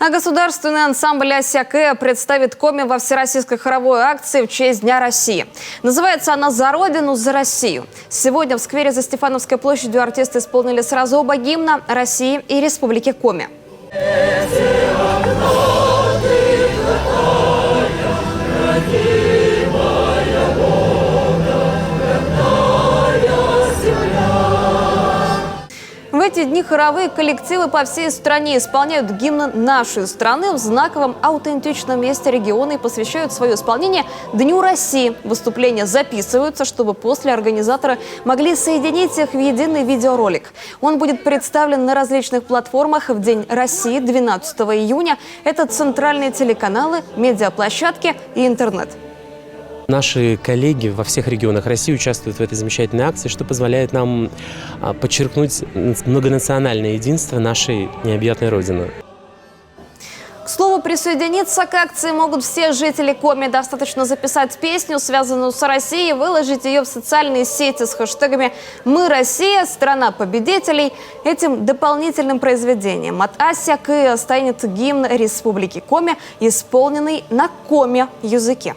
А государственный ансамбль «Осякэ» представит Коми во всероссийской хоровой акции в честь Дня России. Называется она «За Родину, за Россию». Сегодня в сквере за Стефановской площадью артисты исполнили сразу оба гимна России и Республики Коми. В эти дни хоровые коллективы по всей стране исполняют гимны нашей страны в знаковом аутентичном месте региона и посвящают свое исполнение Дню России. Выступления записываются, чтобы после организаторы могли соединить их в единый видеоролик. Он будет представлен на различных платформах в День России 12 июня. Это центральные телеканалы, медиаплощадки и интернет. Наши коллеги во всех регионах России участвуют в этой замечательной акции, что позволяет нам подчеркнуть многонациональное единство нашей необъятной Родины. К слову, присоединиться к акции могут все жители Коми. Достаточно записать песню, связанную с Россией, выложить ее в социальные сети с хэштегами «Мы Россия», «Страна победителей». Этим дополнительным произведением от «Осякэ» станет гимн Республики Коми, исполненный на коми языке.